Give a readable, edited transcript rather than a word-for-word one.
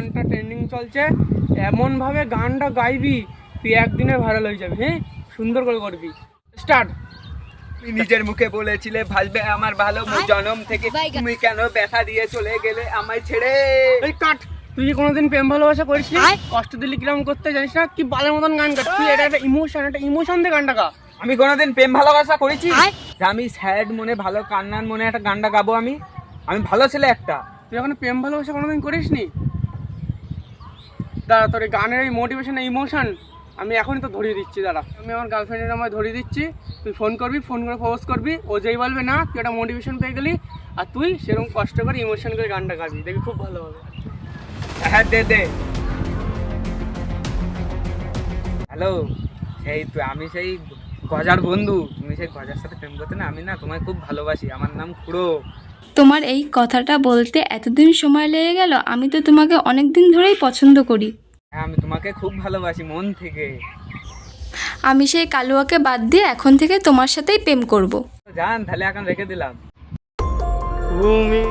গানটা ট্রেন্ডিং চলছে, এমনভাবে গানটা গাইবি তুই একদিনে ভাইরাল হয়ে যাবি। হ্যাঁ, সুন্দর করে করবি। স্টার্ট। তুমি নিজের মুখে বলেছিলে ভাসবে আমার ভালো জন্ম থেকে, তুমি কেন ব্যথা দিয়ে চলে গেলে আমায় ছেড়ে? এই কাট, তুই কি কোনোদিন প্রেম ভালোবাসা করিসনি? কষ্ট দিলি কিরকম করতে জানিস না? কি বালের মতন গান গাছ তুই। এটা একটা ইমোশন দিয়ে গানটা গা। আমি কোনোদিন প্রেম ভালোবাসা করেছি? যে আমি স্যাড মনে ভালো কান্নার মনে একটা গানটা গাবো? আমি ভালো ছেলে একটা। তুই এখন প্রেম ভালোবাসা কোনোদিন করিসনি? দাঁড়া, তোর এই গানের এই মোটিভেশন ইমোশন আমি এখনই তো ধরিয়ে দিচ্ছি। দাঁড়া, আমি আমার গার্লফ্রেন্ডের আমায় ধরিয়ে দিচ্ছি। তুই ফোন করবি, ফোন করে প্রপোজ করবি। ও যেই বলবে না তুই একটা মোটিভেশন পেয়ে গেলি, আর তুই সেরকম কষ্ট করে ইমোশন করে গানটা গাবি, দেখবি খুব ভালো হবে। হ্যাঁ দে দে। হ্যালো, আমি সেই গজার বন্ধু। তুমি সেই গজার সাথে প্রেম করতে না? আমি না তোমায় খুব ভালোবাসি। আমার নাম খুড়ো। তোমার এই কথাটা বলতে এতদিন সময় লেগে গেল? আমি তো তোমাকে অনেক দিন ধরেই পছন্দ করি। হ্যাঁ, আমি তোমাকে খুব ভালোবাসি মন থেকে। আমি সেই কালুয়াকে বাদ দিয়ে এখন থেকে তোমার সাথেই প্রেম করব। জান, তাহলে এখন রেখে দিলাম। তুমি